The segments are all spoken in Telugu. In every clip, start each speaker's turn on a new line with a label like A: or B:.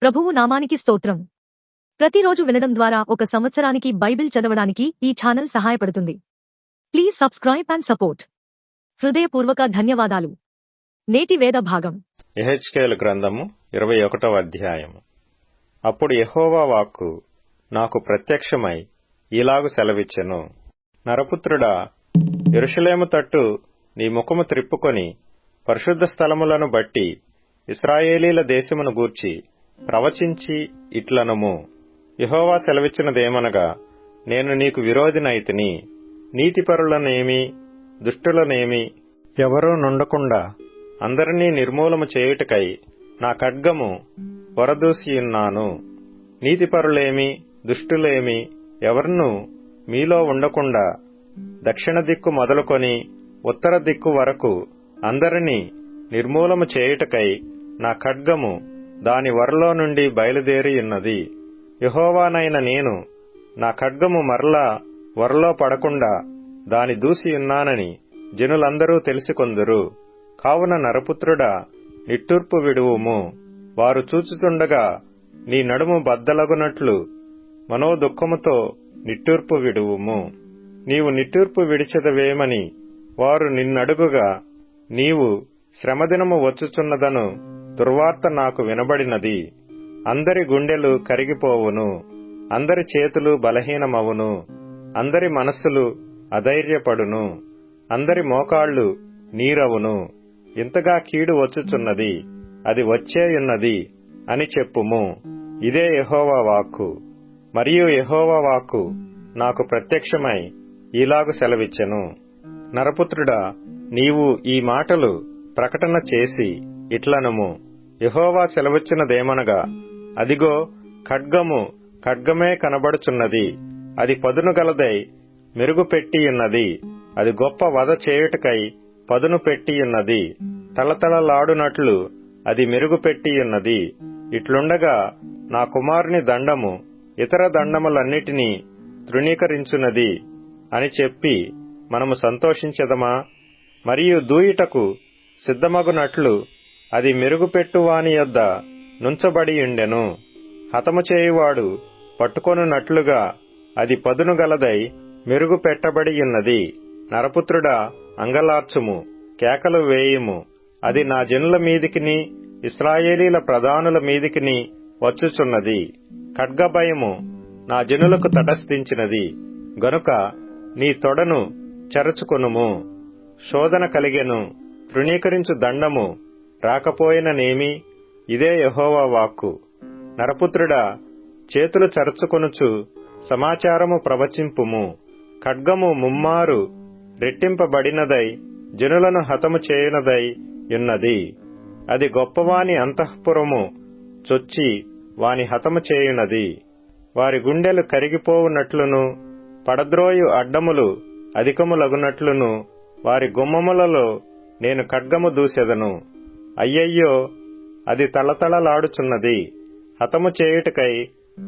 A: ప్రభువు నామానికి స్తోత్రం. ప్రతిరోజు వినడం ద్వారా ఒక సంవత్సరానికి బైబిల్ చదవడానికి ఈ ఛానల్ సహాయపడుతుంది. Please subscribe and support. హృదయపూర్వక ధన్యవాదాలు. నేటి వేద భాగం
B: యెహెజ్కేలు గ్రంథము 21వ అధ్యాయము. అప్పుడు యెహోవా వాక్కు నాకు ప్రత్యక్షమై ఇలాగు సెలవిచ్చెను. నరపుత్రుడా, యెరూషలేము తట్టు నీ ముఖము త్రిప్పుకొని పరిశుద్ధ స్థలములను బట్టి ఇశ్రాయేలీల దేశమును గూర్చి ప్రవచించి ఇట్లనుము. యెహోవా సెలవిచ్చినదేమనగా, నేను నీకు విరోధినైతిని. నీతిపరులనేమి దుష్టులనేమి ఎవరూ నుండకుండా అందరినీ నిర్మూలము చేయుటకై నా ఖడ్గము వరదూసియున్నాను. నీతిపరులేమి దుష్టులేమి ఎవరినూ మీలో ఉండకుండా దక్షిణ దిక్కు మొదలుకొని ఉత్తర దిక్కు వరకు అందరినీ నిర్మూలము చేయుటకై నా ఖడ్గము దాని వరలో నుండి బయలుదేరియున్నది. యెహోవానైన నేను నా ఖడ్గము మరలా వరలో పడకుండా దాని దూసియున్నానని జనులందరూ తెలిసికొందురు. కావున నరపుత్రుడా, నిట్టూర్పు విడువుము. వారు చూచుచుండగా నీ నడుము బద్దలగునట్లు మనోదుఃఖముతో నిట్టూర్పు విడువుము. నీవు నిట్టూర్పు విడిచెదవేమని వారు నిన్నడుగుగా, నీవు శ్రమదినము వచ్చుచున్నదను దుర్వార్త నాకు వినబడినది. అందరి గుండెలు కరిగిపోవును, అందరి చేతులు బలహీనమవును, అందరి మనస్సులు అధైర్యపడును, అందరి మోకాళ్లు నీరవును. ఇంతగా కీడు వచ్చుచున్నది, అది వచ్చేయున్నది అని చెప్పుము. ఇదే యెహోవా వాక్కు. మరియు యెహోవా వాక్కు నాకు ప్రత్యక్షమై ఇలాగు సెలవిచ్చెను. నరపుత్రుడా, నీవు ఈ మాటలు ప్రకటన చేసి ఇట్లనుము. యెహోవా సెలవిచ్చినదేమనగా, అదిగో ఖడ్గము ఖడ్గమే కనబడుచున్నది. అది పదును గలదై మెరుగు పెట్టియున్నది. అది గొప్ప వధ చేయుటకై పదును పెట్టియున్నది. తళతళలాడునట్లు అది మెరుగు పెట్టియున్నది. ఇట్లుండగా నా కుమారుని దండము ఇతర దండములన్నిటినీ తృణీకరించున్నది అని చెప్పి మనము సంతోషించెదమా? మరియు దూయుటకు సిద్ధమగునట్లు అది మెరుగుపెట్టువాని యొద్ద నుంచబడియుండెను. హతము చేయువాడు పట్టుకొనున్నట్లుగా అది పదును గలదై మెరుగు పెట్టబడియున్నది. నరపుత్రుడా, అంగలార్చుము, కేకలు వేయుము. అది నా జనుల మీదికిని ఇశ్రాయేలీల ప్రధానుల మీదికిని వచ్చుచున్నది. ఖడ్గభయము నా జనులకు తటస్థించినది గనుక నీ తొడను చెరచుకొనుము. శోధన కలిగెను, తృణీకరించు దండము రాకపోయిననేమి? ఇదే యెహోవా వాక్కు. నరపుత్రుడా, చేతులు చరచుకొనుచు సమాచారము ప్రవచింపుము. ఖడ్గము ముమ్మారు రెట్టింపబడినదై జనులను హతము చేయునదై యున్నది. అది గొప్పవాని అంతఃపురము చొచ్చి వాని హతము చేయునది. వారి గుండెలు కరిగిపోవునట్లును పడద్రోయు అడ్డములు అధికములగునట్లును వారి గుమ్మములలో నేను ఖడ్గము దూసెదను. అయ్యయ్యో, అది తళతళలాడుచున్నది. హతము చేయుటకై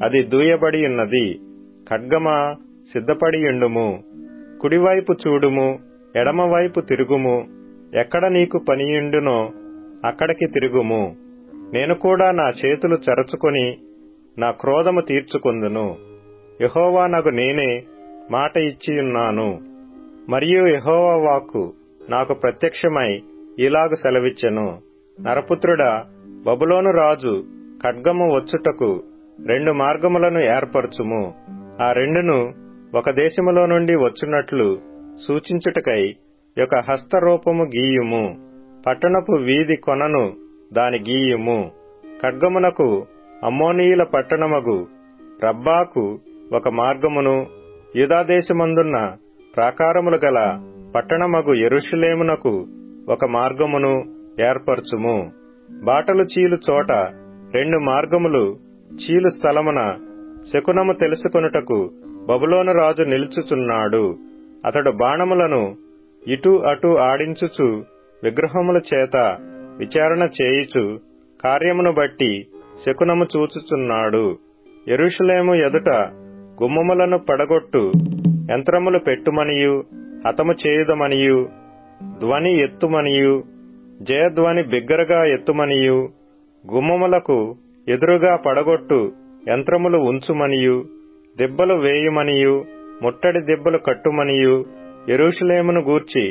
B: అది దూయబడియున్నది. ఖడ్గమా, సిద్ధపడియుండుము. కుడివైపు చూడుము, ఎడమవైపు తిరుగుము. ఎక్కడ నీకు పనియుండునో అక్కడికి తిరుగుము. నేను కూడా నా చేతులు చరచుకొని నా క్రోధము తీర్చుకొందును. యెహోవానగు నేనే మాట ఇచ్చియున్నాను. మరియు యెహోవా వాక్కు నాకు ప్రత్యక్షమై ఇలాగు సెలవిచ్చెను. నరపుత్రుడా, బబులోను రాజు ఖడ్గము వచ్చుటకు 2 మార్గములను ఏర్పరచుము. ఆ రెండును ఒక దేశములో నుండి వచ్చునట్లు సూచించుటకై ఒక హస్తరూపము గీయుము. పట్టణపు వీధి కొనను దాని గీయుము. ఖడ్గమునకు అమ్మోనీయుల పట్టణమగు రబ్బాకు ఒక మార్గమును, యూదాదేశమందున్న ప్రాకారములు గల పట్టణమగు యెరూషలేమునకు ఒక మార్గమును ఏర్పరచుము. బాటలు చీలు చోట 2 మార్గములు చీలు స్థలమున శకునము తెలుసుకొనుటకు బబులోను రాజు నిలుచుచున్నాడు. అతడు బాణములను ఇటు అటు ఆడించుచు విగ్రహముల చేత విచారణ చేయుచు కార్యమును బట్టి శకునము చూచుచున్నాడు. యెరూషలేము ఎదుట గుమ్మములను పడగొట్టు యంత్రములు పెట్టుమనియు హతము చేయుదమనియు ధ్వని ఎత్తుమనియు జయధ్వని బిగ్గరగా ఎత్తుమనియు గుమ్మములకు ఎదురుగా పడగొట్టు యంత్రములు ఉంచుమనియు, దెబ్బలు వేయుమనియు, ముట్టడి దెబ్బలు కట్టుమనియు యెరూషలేమును గూర్చి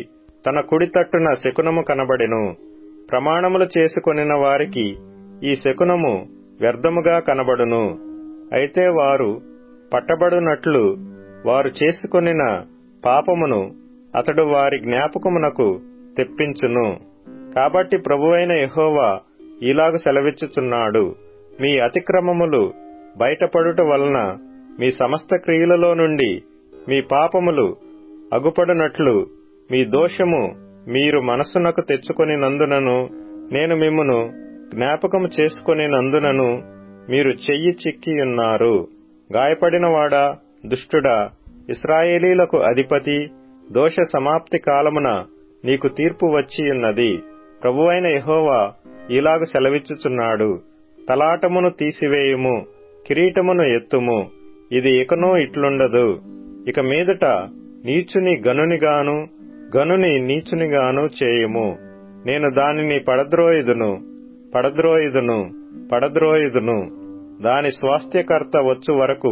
B: తన కుడి తట్టున శకునము కనబడెను. ప్రమాణములు చేసుకొనిన వారికి ఈ శకునము వ్యర్థముగా కనబడును. అయితే వారు పట్టబడునట్లు వారు చేసుకొనిన పాపమును అతడు వారి జ్ఞాపకమునకు తెప్పించును. కాబట్టి ప్రభువైన యెహోవా ఇలాగు సెలవిచ్చుచున్నాడు, మీ అతిక్రమములు బయటపడుట వలన మీ సమస్త క్రియలలో నుండి మీ పాపములు అగుపడునట్లు మీ దోషము మీరు మనస్సునకు తెచ్చుకొనినందునను, నేను మిమ్మును జ్ఞాపకము చేసుకొనినందునను మీరు చెయ్యి చిక్కియున్నారు. గాయపడినవాడా, దుష్టుడా, ఇశ్రాయేలీలకు అధిపతి, దోష సమాప్తి కాలమున నీకు తీర్పు వచ్చియున్నది. ప్రభువైన యెహోవా ఇలాగు సెలవిచ్చుచున్నాడు, తలాటమును తీసివేయుము, కిరీటమును ఎత్తుము. ఇది ఇకనూ ఇట్లుండదు. ఇక మీదట నీచుని గనునిగాను, గనుని నీచునిగాను చేయుము. నేను దానిని పడద్రోయుదును, పడద్రోయుదును, పడద్రోయుదును. దాని స్వాస్థ్యకర్త వచ్చు వరకు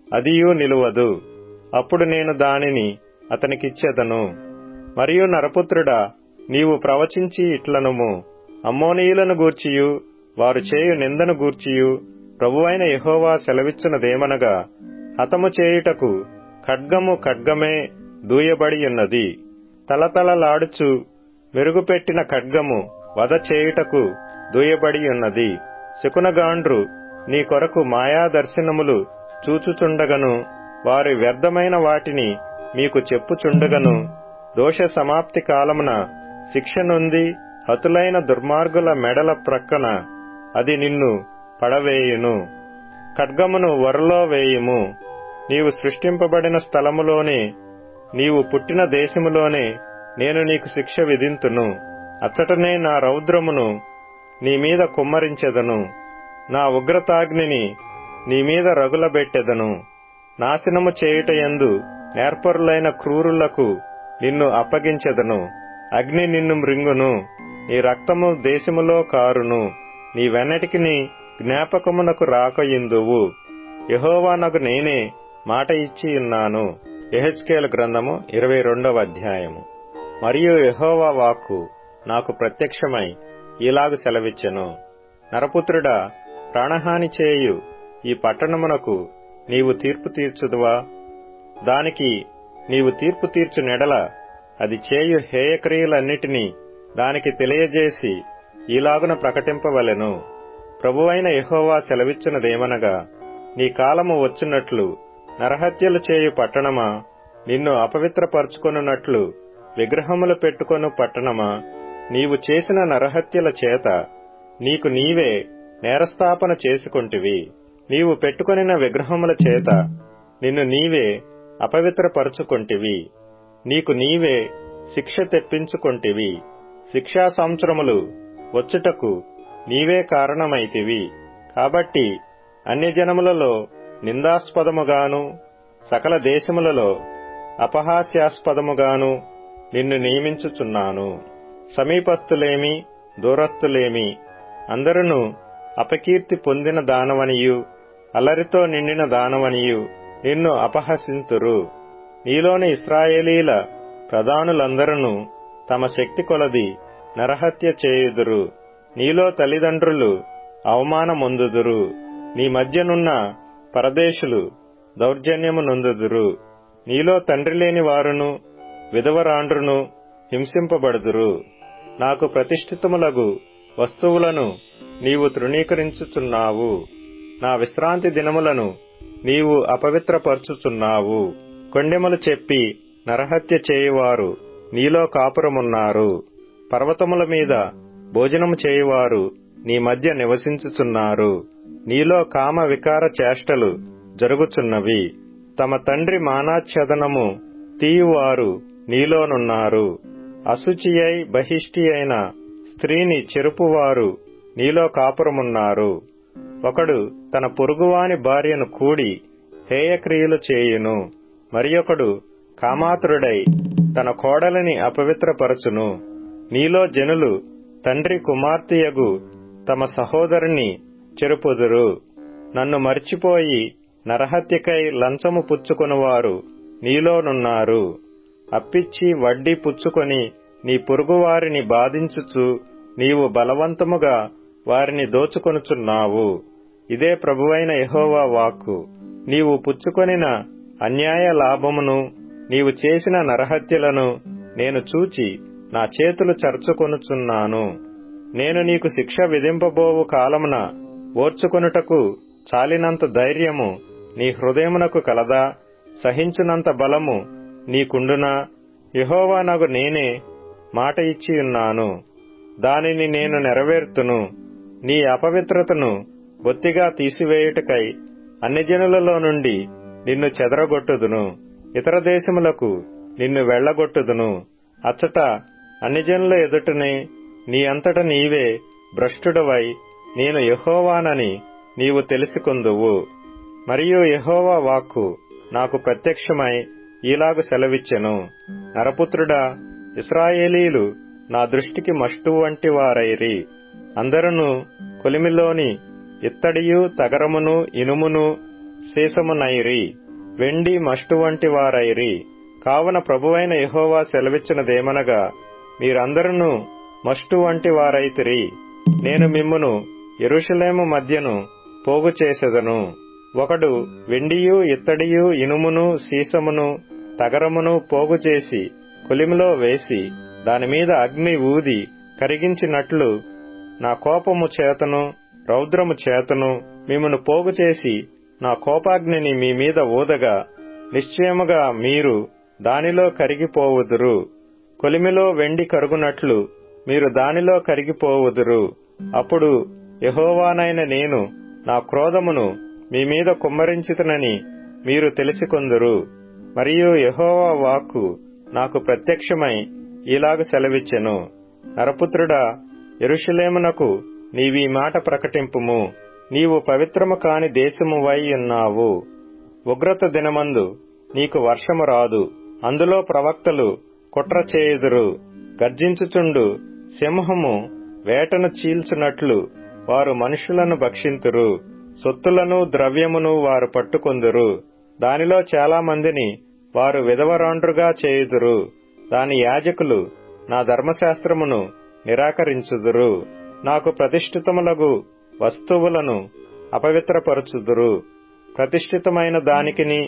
B: అదియూ నిలువదు. అప్పుడు నేను దానిని అతనికిచ్చెదను. మరియు నరపుత్రుడా, నీవు ప్రవచించి ఇట్లనుము, అమ్మోనీయులను గూర్చియు వారు చేయు నిందను గూర్చియు ప్రభువైన యెహోవా సెలవిచ్చునదేమనగా, హతము చేయుటకు ఖడ్గము ఖడ్గమే దూయబడియున్నది. తలతలలాడుచు మెరుగుపెట్టిన ఖడ్గము వధ చేయుటకు దూయబడియున్నది. శకునగాండ్రు నీ కొరకు మాయాదర్శనములు చూచుచుండగను, వారి వ్యర్థమైన వాటిని మీకు చెప్పుచుండగను, దోష సమాప్తి కాలమున శిక్ష నొంది హతులైన దుర్మార్గుల మెడల ప్రక్కన అది నిన్ను పడవేయును. ఖడ్గమును వరలో వేయుము. నీవు సృష్టింపబడిన స్థలములోనే, నీవు పుట్టిన దేశములోనే నేను నీకు శిక్ష విధింతును. అచ్చటనే నా రౌద్రమును నీ మీద కుమ్మరించెదను, నా ఉగ్రతాగ్నిని నీ మీద రగులబెట్టెదను. నాశనము చేయుటయందు నేర్పరులైన క్రూరులకు నిన్ను అప్పగించెదను. అగ్ని నిన్ను మృంగును, నీ రక్తము దేశములో కారును. నీ వెన్నటికి నీ జ్ఞాపకమునకు రాకయిందువు. యెహోవానగు నేనే మాట ఇచ్చియున్నాను. యెహెజ్కేలు గ్రంథము 22వ అధ్యాయము. మరియు యెహోవా వాక్కు నాకు ప్రత్యక్షమై ఇలాగు సెలవిచ్చెను, నరపుత్రుడా, ప్రాణహాని చేయు ఈ పట్టణమునకు నీవు తీర్పు తీర్చుదువా? దానికి నీవు తీర్పు తీర్చు నెడల అది చేయు హేయక్రియలన్నిటినీ దానికి తెలియజేసి ఈలాగున ప్రకటింపవలెను. ప్రభువైన యెహోవా సెలవిచ్చునదేమనగా, నీ కాలము వచ్చున్నట్లు నరహత్యలు చేయు పట్టణమా, నిన్ను అపవిత్రపరుచుకొనున్నట్లు విగ్రహములు పెట్టుకొను పట్టణమా, నీవు చేసిన నరహత్యల చేత నీకు నీవే నేరస్థాపన చేసుకొంటివి. నీవు పెట్టుకొనిన విగ్రహముల చేత నిన్ను నీవే అపవిత్రపరుచుకొంటివి. నీకు నీవే శిక్ష తెప్పించుకొంటివి. శిక్షా సంవత్సరములు వచ్చుటకు నీవే కారణమైతివి. కాబట్టి అన్యజనములలో నిందాస్పదముగాను సకల దేశములలో అపహాస్యాస్పదముగాను నిన్ను నియమించుచున్నాను. సమీపస్థులేమి దూరస్థులేమి అందరూ అపకీర్తి పొందిన దానవనియు అల్లరితో నిండిన దానవనియు నిన్ను అపహసింతురు. నీలోని ఇశ్రాయేలీల ప్రధానులందరూ తమ శక్తి కొలది నరహత్య చేయుదురు. నీలో తల్లిదండ్రులు అవమానమొందుదురు. నీ మధ్యనున్న పరదేశులు దౌర్జన్యము నొందుదురు. నీలో తండ్రి లేని వారును విధవరాండ్రును హింసింపబడుదురు. నాకు ప్రతిష్ఠితములగు వస్తువులను నీవు తృణీకరించుచున్నావు. నా విశ్రాంతి దినములను నీవు అపవిత్రపరచుచున్నావు. కొండెములు చెప్పి నరహత్య చేయువారు నీలో కాపురమున్నారు. పర్వతముల మీద భోజనము చేయువారు నీ మధ్య నివసించుచున్నారు. నీలో కామ వికార చేష్టలు జరుగుచున్నవి. తమ తండ్రి మానాచ్ఛేదనము తీయువారు నీలోనున్నారు. అశుచియై బహిష్టి అయిన స్త్రీని చెరుపువారు నీలో కాపురమున్నారు. ఒకడు తన పొరుగువాని భార్యను కూడి హేయక్రియలు చేయును. మరియొకడు కామాతురుడై తన కోడలిని అపవిత్రపరచును. నీలో జనులు తండ్రి కుమార్తెయగు తమ సహోదరుని చెరుపుదురు. నన్ను మర్చిపోయి నరహత్యకై లంచము పుచ్చుకొనువారు నీలోనున్నారు. అప్పిచ్చి వడ్డీ పుచ్చుకొని నీ పొరుగువారిని బాధించుచు నీవు బలవంతముగా వారిని దోచుకొనుచున్నావు. ఇదే ప్రభువైన యెహోవా వాక్కు. నీవు పుచ్చుకొనిన అన్యాయ లాభమును, నీవు చేసిన నరహత్యలను నేను చూచి నా చేతులు చర్చుకొనుచున్నాను. నేను నీకు శిక్ష విధింపబోవు కాలమున ఓర్చుకొనుటకు చాలినంత ధైర్యము నీ హృదయమునకు కలదా? సహించునంత బలము నీకుండునా? యెహోవానగు నేనే మాట ఇచ్చియున్నాను, దానిని నేను నెరవేర్తును. నీ అపవిత్రతను బొత్తిగా తీసివేయుటకై అన్యజనులలో నుండి నిన్ను చెదరగొట్టుదును, ఇతర దేశములకు నిన్ను వెళ్లగొట్టుదును. అచ్చట అన్యజనుల ఎదుటనే నీ అంతట నీవే భ్రష్టుడవై నేను యెహోవానని నీవు తెలుసుకొందువు. మరియు యెహోవా వాక్కు నాకు ప్రత్యక్షమై ఈలాగు సెలవిచ్చెను. నరపుత్రుడా, ఇశ్రాయేలీలు నా దృష్టికి మష్టు వంటి వారైరి. అందరును కొలిమిలోని ఇత్తడియు తగరమును ఇనుమును సీసమునైరి, వెండి మష్టు వంటి వారైరి. కావున ప్రభువైన యెహోవా సెలవిచ్చినదేమనగా, మీరందరును మష్టు వంటి వారైతిరి. నేను మిమ్మును యెరూషలేము మధ్యను పోగు చేసెదను. ఒకడు వెండియు ఇత్తడియు ఇనుమును సీసమును తగరమును పోగు చేసి కొలిమిలో వేసి దానిమీద అగ్ని ఊది కరిగించినట్లు నా కోపము చేతను రౌద్రము చేతను మిమ్మును పోగు చేసి నా కోపాగ్నిని మీ మీద ఊదగా నిశ్చయముగా మీరు దానిలో కరిగిపోవుదురు. కొలిమిలో వెండి కరుగునట్లు మీరు దానిలో కరిగిపోవుదురు. అప్పుడు యెహోవానైన నేను నా క్రోధమును మీ మీద కుమ్మరించితనని మీరు తెలిసికొందురు. మరియు యెహోవా వాక్కు నాకు ప్రత్యక్షమై ఈలాగు సెలవిచ్చెను. నరపుత్రుడా, యెరూషలేమునకు నీవీ మాట ప్రకటింపుము. నీవు పవిత్రము కాని దేశమువై ఉన్నావు. ఉగ్రత దినమందు నీకు వర్షము రాదు. అందులో ప్రవక్తలు కుట్ర చేయుదురు. గర్జించుచుండు సింహము వేటను చీల్చునట్లు వారు మనుషులను భక్షింతురు. సొత్తులను ద్రవ్యమును వారు పట్టుకొందురు. దానిలో చాలా మందిని వారు విధవరాండ్రుగా చేయుదురు. దాని యాజకులు నా ధర్మశాస్త్రమును నిరాకరించుదురు. నాకు ప్రతిష్ఠితములగు వస్తువులను అపవిత్రపరచుదురు. ప్రతిష్ఠితమైన దానికిని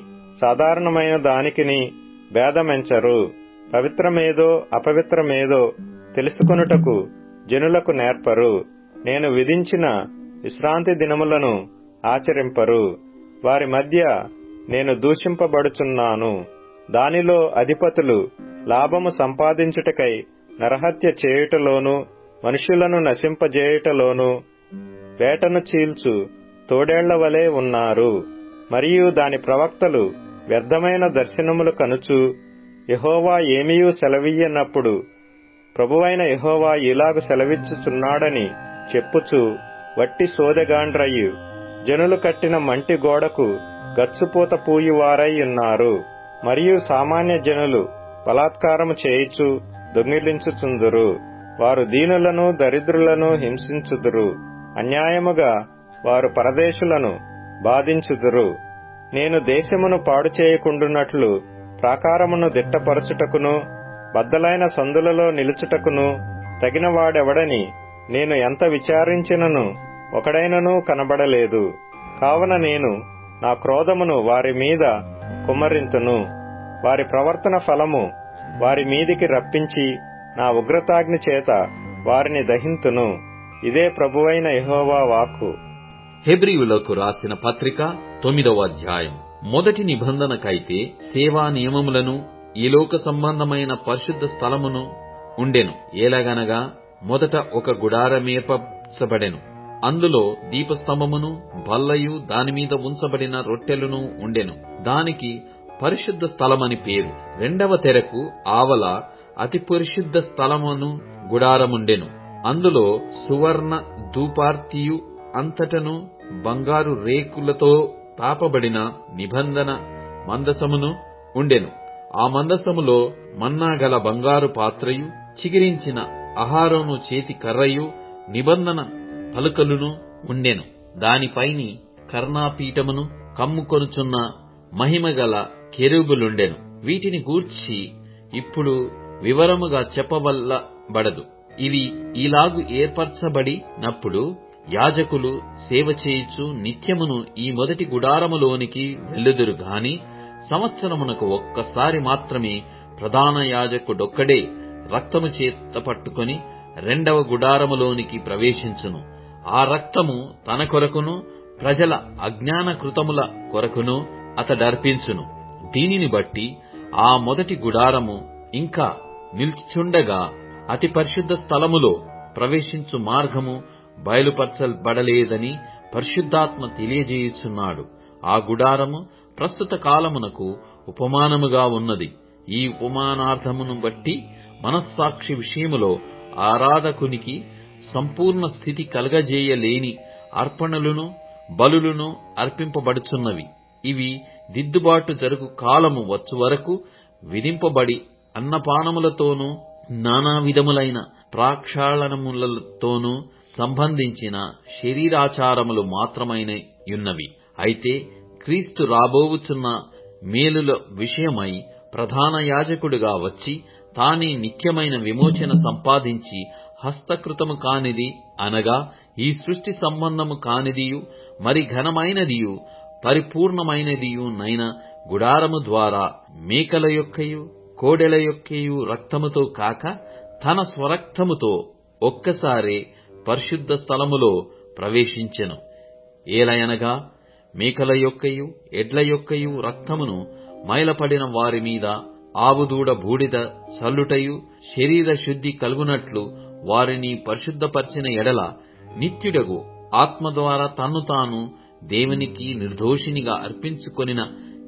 B: సాధారణమైన దానికిని భేదమెంచరు. పవిత్రమేదో అపవిత్రమేదో తెలుసుకొనుటకు జనులకు నేర్పరు. నేను విధించిన విశ్రాంతి దినములను ఆచరింపరు. వారి మధ్య నేను దూషింపబడుచున్నాను. దానిలో అధిపతులు లాభము సంపాదించుటకై నరహత్య చేయుటలోను మనుష్యులను నశింపజేయుటలోను వేటను చీల్చు తోడేళ్ల వలె ఉన్నారు. మరియు దాని ప్రవక్తలు వ్యర్థమైన దర్శనములు కనుచు యెహోవా ఏమీయూ సెలవియ్యనప్పుడు ప్రభువైన యెహోవా ఇలాగు సెలవిచ్చుచున్నాడని చెప్పుచు వట్టి సోదెగాండ్రయ్యు జనులు కట్టిన మంటి గోడకు గచ్చుపూత పూయువారై ఉన్నారు. మరియు సామాన్య జనులు బలాత్కారము చేయుచు దొంగిలించుచుందురు. వారు దీనులను దరిద్రులను హింసించుదురు. అన్యాయముగా వారు పరదేశులను బాధించుదురు. నేను దేశమును పాడు చేయకుండునట్లు ప్రాకారమును దిట్టపరచుటకును బద్దలైన సందులలో నిలుచుటకును తగినవాడెవడని నేను ఎంత విచారించినను ఒకడైనను కనబడలేదు. కావున నేను నా క్రోధమును వారి మీద కుమ్మరింతును. వారి ప్రవర్తన ఫలము వారి మీదికి రప్పించి నా ఉగ్రతాగ్ని చేత వారిని దహింతును. ఇదే ప్రభువైన యెహోవా వాక్కు.
C: హెబ్రీయులకు రాసిన పత్రిక 9వ అధ్యాయం. మొదటి నిబంధనకైతే సేవా నియమములను ఈ లోక సంబంధమైన పరిశుద్ధ స్థలమును ఉండెను. ఏలగనగా మొదట ఒక గుడారమేర్పరచబడెను. అందులో దీపస్తంభమును బల్లయు దానిమీద ఉంచబడిన రొట్టెలును ఉండెను. దానికి పరిశుద్ధ స్థలమని పేరు. రెండవ తెరకు ఆవల అతి పరిశుద్ధ స్థలమును గుడారముండెను. అందులో సువర్ణ ధూపార్తియు అంతటను బంగారు రేకులతో తాపబడిన నిబంధన మందసమును ఉండెను. ఆ మందసములో మన్నా గల బంగారు పాత్రయు చిగిరించిన అహారోను చేతి కర్రయు నిబంధన పలుకలును ఉండెను. దానిపైని కర్ణాపీఠమును కమ్ముకొనుచున్న మహిమగల కెరూబులుండెను. వీటిని గూర్చి ఇప్పుడు వివరముగా చెప్పవల్లబడదు. ఇవి ఈలాగు ఏర్పరచబడినప్పుడు యాజకులు సేవ చేయుచు నిత్యమును ఈ మొదటి గుడారములోనికి వెళ్ళుదురు గాని సంవత్సరమునకు ఒక్కసారి మాత్రమే ప్రధాన యాజకుడొక్కడే రక్తము చేత పట్టుకొని రెండవ గుడారములోనికి ప్రవేశించును. ఆ రక్తము తన కొరకును ప్రజల అజ్ఞాన కృతముల కొరకును అతడర్పించును. దీనిని బట్టి ఆ మొదటి గుడారము ఇంకా నిల్చుండగా అతి పరిశుద్ధ స్థలములో ప్రవేశించు మార్గము బయలుపరచబడలేదని పరిశుద్ధాత్మ తెలియజేయుచున్నాడు. ఆ గుడారము ప్రస్తుత కాలమునకు ఉపమానముగా ఉన్నది. ఈ ఉపమానార్థమును బట్టి మనస్సాక్షి విషయములో ఆరాధకునికి సంపూర్ణ స్థితి కలగజేయలేని అర్పణలును బలులను అర్పింపబడుచున్నవి. ఇవి దిద్దుబాటు జరుగు కాలము వచ్చు వరకు విధింపబడి అన్నపానములతోనూ నానా విధములైన ప్రాక్షాళనములతోనూ సంబంధించిన శరీరాచారములు మాత్రమైనయున్నవి. అయితే క్రీస్తు రాబోవుచున్న మేలుల విషయమై ప్రధాన యాజకుడుగా వచ్చి తానే నిత్యమైన విమోచన సంపాదించి హస్తకృతము కానిది అనగా ఈ సృష్టి సంబంధము కానిదియు మరి ఘనమైనదియు పరిపూర్ణమైనదియు నైన గుడారము ద్వారా మేకల యొక్కయు కోడెల యొక్కయు రక్తముతో కాక తన స్వరక్తముతో ఒక్కసారే పరిశుద్ధ స్థలములో ప్రవేశించెను. ఏలయనగా మేకల యొక్కయు ఎడ్ల యొక్కయు రక్తమును మైలపడిన వారి మీద ఆవుదూడ బూడిద చల్లుటయు శరీర శుద్ధి కలుగునట్లు వారిని పరిశుద్ధపరిచిన ఎడల నిత్యుడగు ఆత్మ ద్వారా తన్ను తాను దేవునికి నిర్దోషినిగా అర్పించుకొనిన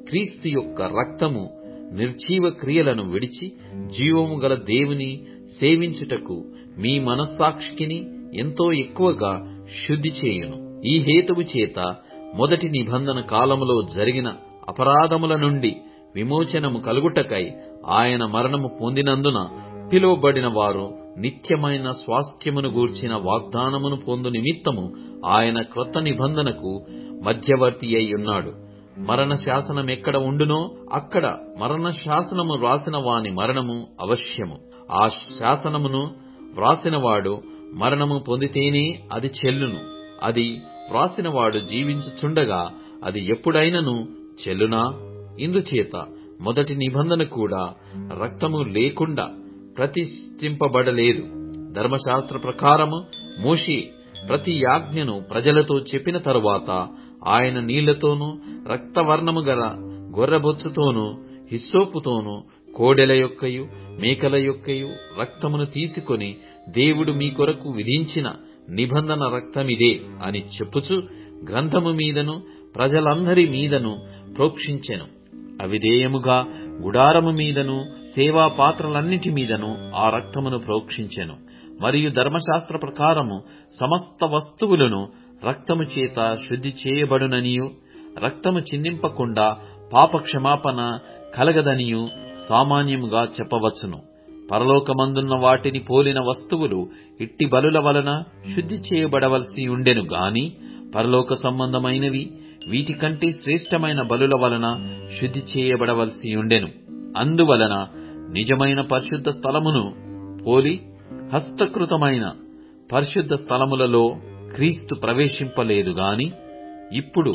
C: క్రీస్తు యొక్క రక్తము నిర్జీవ క్రియలను విడిచి జీవము గల దేవుని సేవించుటకు మీ మనస్సాక్షికిని ఎంతో ఎక్కువగా శుద్ధి చేయును. ఈ హేతువు చేత మొదటి నిబంధన కాలములో జరిగిన అపరాధముల నుండి విమోచనము కలుగుటకై ఆయన మరణము పొందినందున పిలువబడిన వారు నిత్యమైన స్వాస్థ్యమును గూర్చిన వాగ్దానమును పొందు నిమిత్తము ఆయన క్రొత్త నిబంధనకు మధ్యవర్తి అయి ఉన్నాడు. మరణ శాసనమెక్కడ ఉండునో అక్కడ మరణ శాసనము వ్రాసిన వాని మరణము అవశ్యము. ఆ శాసనమును వ్రాసినవాడు మరణము పొందితేనే అది చెల్లును. అది వ్రాసినవాడు జీవించుచుండగా అది ఎప్పుడైనను చెల్లునా? ఇందుచేత మొదటి నిబంధన కూడా రక్తము లేకుండా ప్రతిష్ఠింపబడలేదు. ధర్మశాస్త్ర ప్రకారము మోషే ప్రతి యాజ్ఞను ప్రజలతో చెప్పిన తరువాత ఆయన నీళ్లతోనూ రక్తవర్ణము గల గొర్రెబొచ్చుతోనూ హిస్సోపుతోనూ కోడెల యొక్కయు మేకల యొక్కయు రక్తమును తీసుకొని దేవుడు మీ కొరకు విధించిన నిబంధన రక్తమిదే అని చెప్పుచు గ్రంథము మీదను ప్రజలందరి మీదను ప్రోక్షించెను. అవిధేయముగా గుడారము మీదను సేవా పాత్రలన్నిటి మీదను ఆ రక్తమును ప్రోక్షించెను. మరియు ధర్మశాస్త్ర ప్రకారము సమస్త వస్తువులను రక్తము చేత శుద్ధి చేయబడుననియు రక్తము చిందింపకుండా పాపక్షమాపణ కలగదనియు సామాన్యముగా చెప్పవచ్చును. పరలోకమందున్న వాటిని పోలిన వస్తువులు ఇట్టి బలుల వలన శుద్ధి చేయబడవలసి ఉండెను గాని పరలోక సంబంధమైనవి వీటికంటే శ్రేష్టమైన బలుల వలన శుద్ధి చేయబడవలసి ఉండెను. అందువలన నిజమైన పరిశుద్ధ స్థలమును పోలి హస్తకృతమైన పరిశుద్ధ స్థలములలో క్రీస్తు ప్రవేశింపలేదు గాని ఇప్పుడు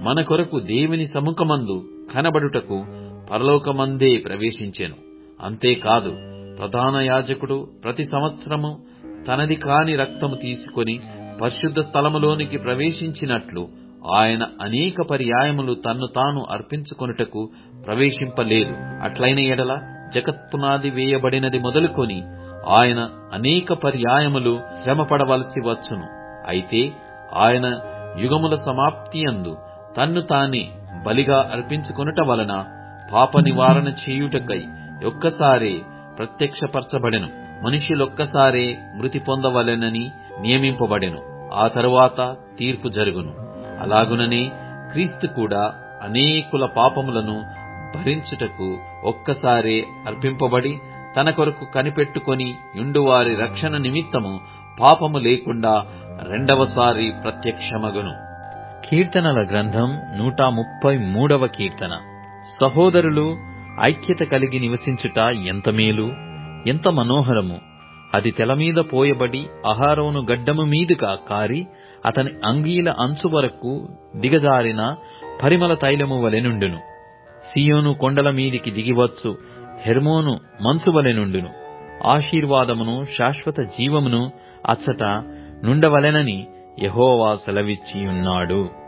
C: మన కొరకు దేవుని సముఖమందు కనబడుటకు పరలోకమందే ప్రవేశించెను. అంతేకాదు ప్రధాన యాజకుడు ప్రతి సంవత్సరము తనది కాని రక్తము తీసుకొని పరిశుద్ధ స్థలములోనికి ప్రవేశించినట్లు ఆయన అనేక పర్యాయములు తన్ను తాను అర్పించుకొనుటకు ప్రవేశింపలేదు. అట్లైన ఎడల జగత్పునాది వేయబడినది మొదలుకొని ఆయన అనేక పర్యాయములు శ్రమపడవలసి వచ్చును. అయితే ఆయన యుగముల సమాప్తియందు తన్ను తానే బలిగా అర్పించుకొనుట వలన పాప నివారణ చేయుటకై ఒక్కసారే ప్రత్యక్షపరచబడెను. మనుష్యులొక్కసారే మృతి పొందవలెనని నియమింపబడెను. ఆ తరువాత తీర్పు జరుగును. అలాగుననే క్రీస్తు కూడా అనేకుల పాపములను భరించుటకు ఒక్కసారే అర్పింపబడి తన కొరకు కనిపెట్టుకొని యుండువారి రక్షణ నిమిత్తము పాపము లేకుండా రెండవసారి ప్రత్యక్షమగును. కీర్తనల గ్రంథం 133వ కీర్తన. సహోదరులు ఐక్యత కలిగి నివసించుట ఎంత మేలు, ఎంత మనోహరము! అది తెలమీద పోయబడి అహరోను గడ్డము మీదుగా కారి అతని అంగీల అంచు వరకు దిగజారిన పరిమళ తైలము వలె నుండును. సియోను కొండల మీదికి దిగివచ్చు హెర్మోను మంచు వలె నుండును. ఆశీర్వాదమును శాశ్వత జీవమును అచ్చట నుండవలెనని యెహోవా సెలవిచ్చి ఉన్నాడు.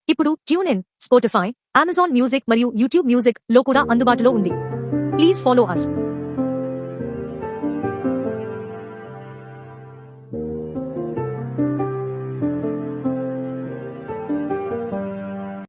A: ఇప్పుడు tune in, Spotify, Amazon music మరియు యూట్యూబ్ మ్యూజిక్ లో కూడా అందుబాటులో ఉంది. Please follow us.